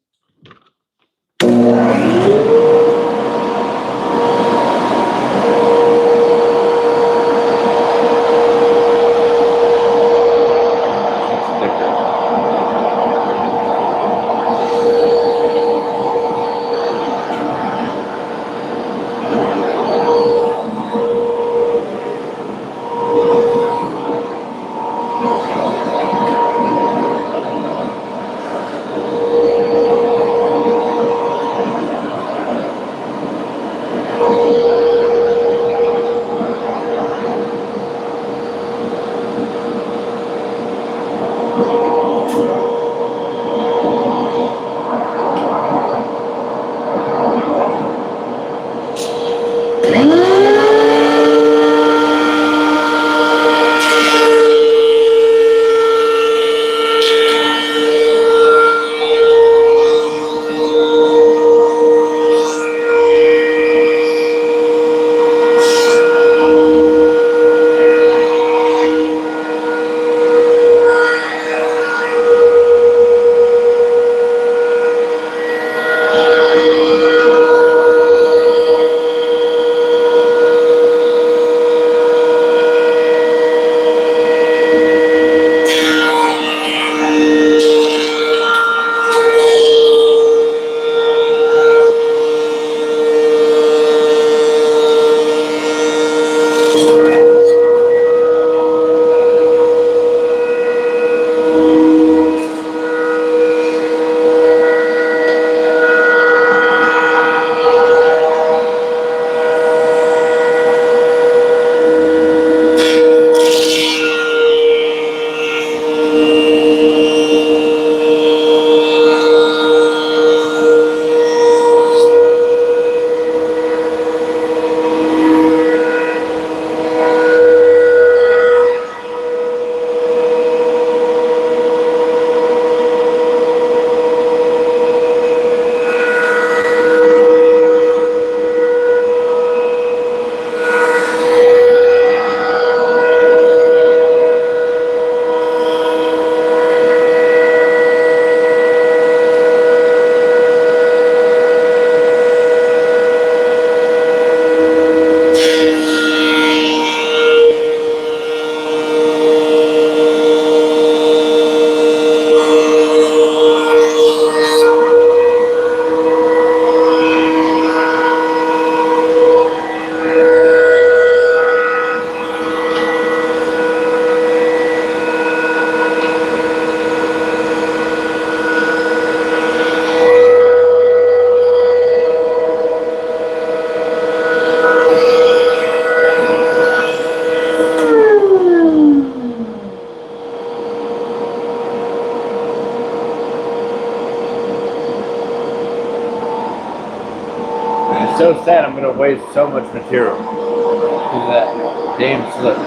It's so sad I'm going to waste so much material because of that damn slip.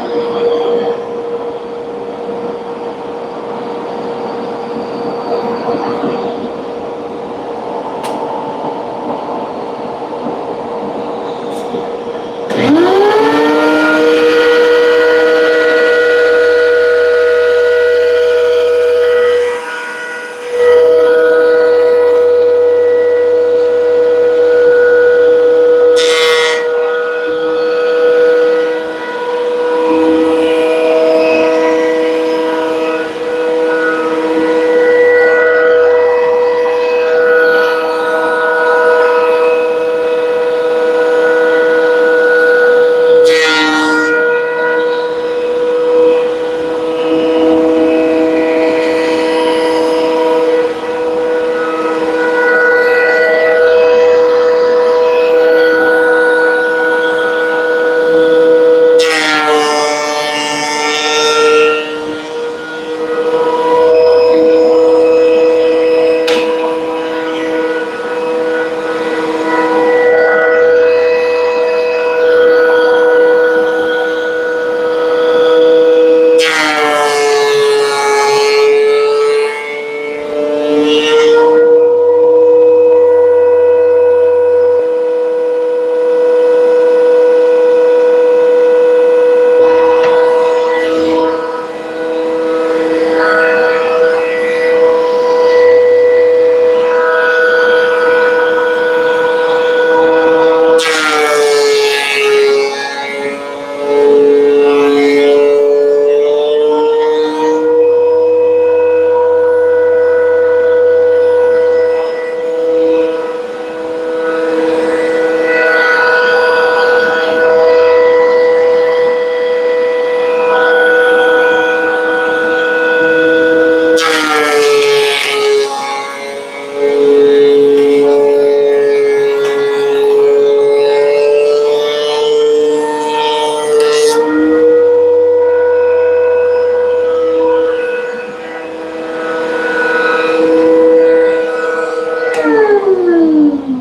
All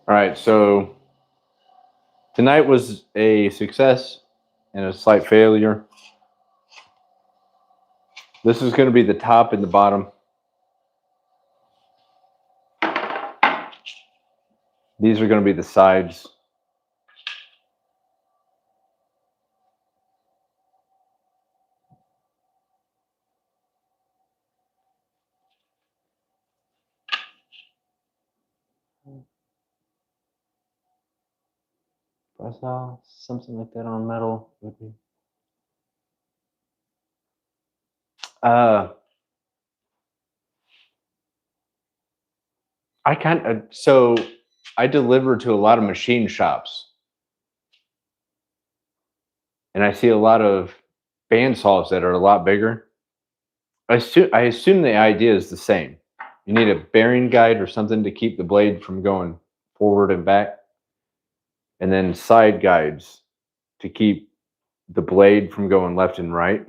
right, so tonight was a success and a slight failure. This is going to be the top and the bottom. These are going to be the sides. Resaw, something like that on metal would be. So I deliver to a lot of machine shops, and I see a lot of bandsaws that are a lot bigger. I assume the idea is the same. You need a bearing guide or something to keep the blade from going forward and back, and then side guides to keep the blade from going left and right.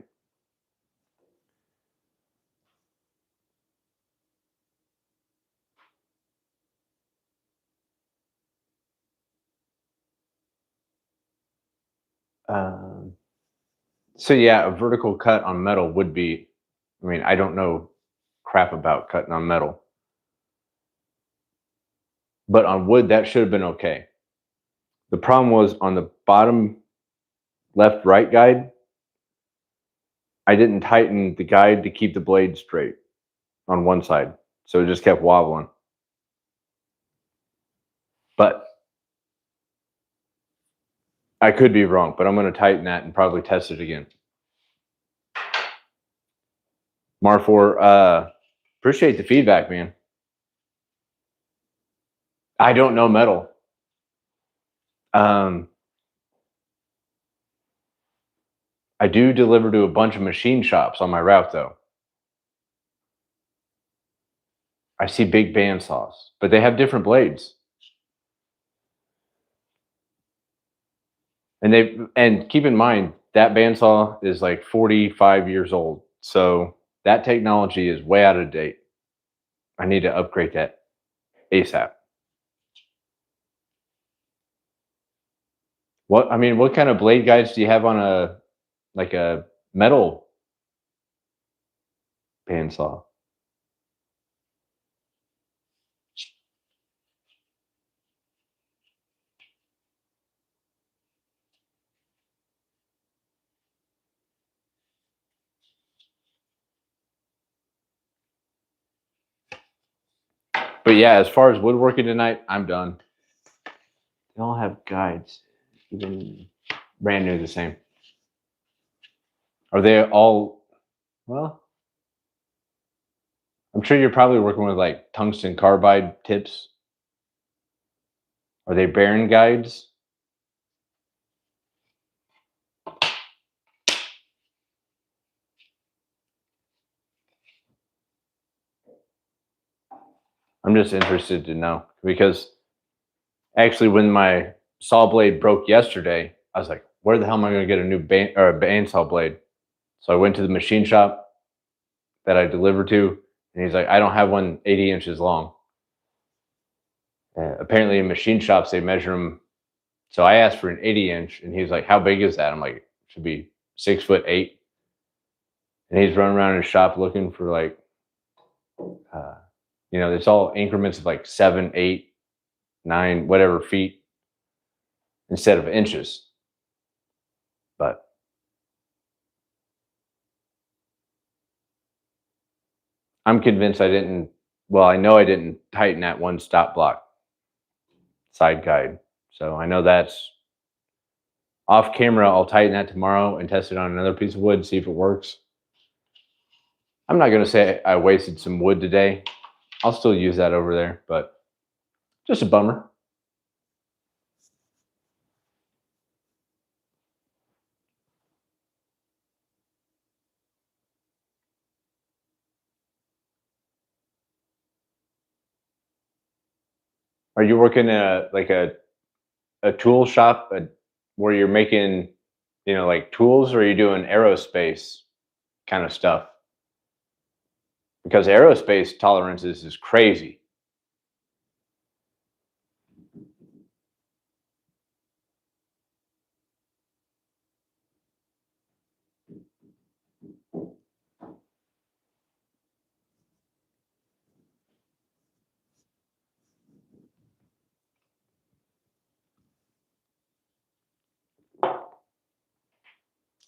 Um, so yeah, a vertical cut on metal would be. I mean, I don't know crap about cutting on metal, but on wood that should have been okay. The problem was on the bottom left right guide. I didn't tighten the guide to keep the blade straight on one side, so it just kept wobbling. But I could be wrong, but I'm going to tighten that and probably test it again. Marfor, appreciate the feedback, man. I don't know metal. I do deliver to a bunch of machine shops on my route, though. I see big bandsaws, but they have different blades. And keep in mind that bandsaw is like 45 years old. So that technology is way out of date. I need to upgrade that ASAP. What kind of blade guides do you have on a metal bandsaw? But yeah, as far as woodworking tonight, I'm done. They all have guides, even brand new the same. Are they all, well, I'm sure you're probably working with like tungsten carbide tips. Are they bearing guides? I'm just interested to know because actually, when my saw blade broke yesterday, I was like, where the hell am I going to get a new bandsaw blade? So I went to the machine shop that I delivered to, and he's like, I don't have one 80 inches long. Apparently, in machine shops, they measure them. So I asked for an 80-inch, and he's like, how big is that? I'm like, it should be 6'8". And he's running around his shop looking for like, it's all increments of like 7, 8, 9, whatever feet instead of inches. But I'm convinced I didn't. Well, I know I didn't tighten that one stop block side guide. So I know that's off camera. I'll tighten that tomorrow and test it on another piece of wood, see if it works. I'm not going to say I wasted some wood today. I'll still use that over there, but just a bummer. Are you working in a tool shop where you're making, like tools, or are you doing aerospace kind of stuff? Because aerospace tolerances is crazy.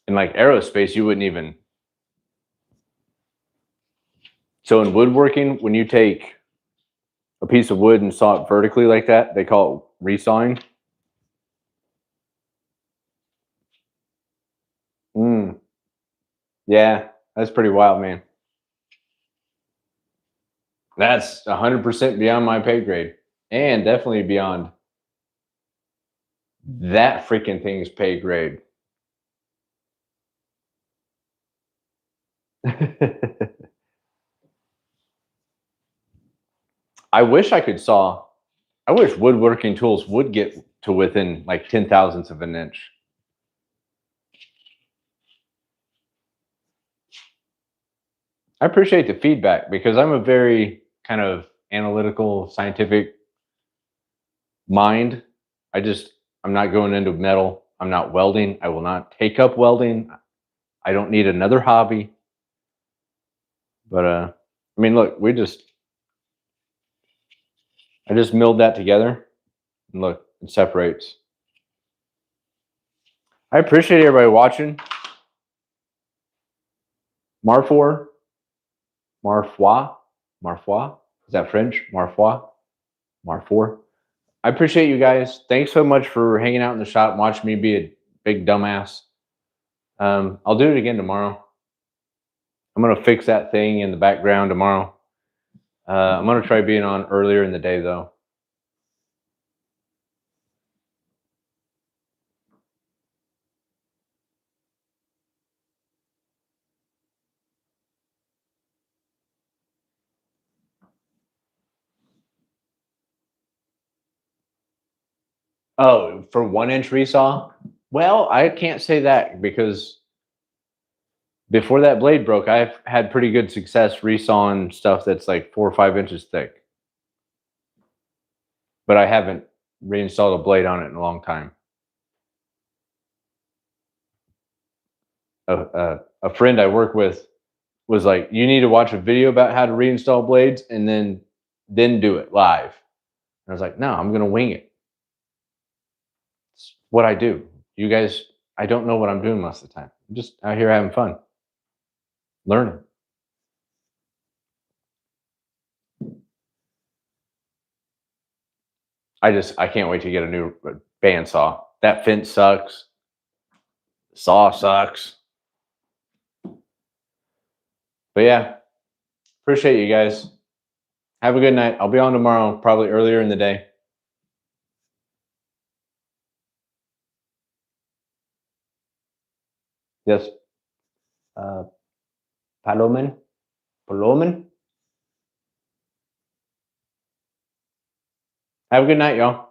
In like aerospace, you wouldn't even. So in woodworking, when you take a piece of wood and saw it vertically like that, they call it resawing. Mm, yeah, that's pretty wild, man. That's 100% beyond my pay grade, and definitely beyond that freaking thing's pay grade. I wish I could saw. I wish woodworking tools would get to within like 10 thousandths of an inch. I appreciate the feedback because I'm a very kind of analytical, scientific mind. I'm not going into metal. I'm not welding. I will not take up welding. I don't need another hobby. But I mean, look, I just milled that together, and look, it separates. I appreciate everybody watching. Marfour, Marfois, Marfois. Is that French? Marfois, Marfour. I appreciate you guys. Thanks so much for hanging out in the shop and watching me be a big dumbass. I'll do it again tomorrow. I'm gonna fix that thing in the background tomorrow. I'm gonna try being on earlier in the day though. Oh, for 1 inch resaw? Well, I can't say that because before that blade broke, I've had pretty good success resawing stuff that's like 4 or 5 inches thick. But I haven't reinstalled a blade on it in a long time. A friend I work with was like, "You need to watch a video about how to reinstall blades and then do it live." And I was like, "No, I'm gonna wing it. It's what I do. You guys, I don't know what I'm doing most of the time. I'm just out here having fun, learning." I can't wait to get a new bandsaw. That fence sucks. Saw sucks. But yeah, appreciate you guys. Have a good night. I'll be on tomorrow, probably earlier in the day. Yes. Uh, Paloman. Paloman. Have a good night, y'all.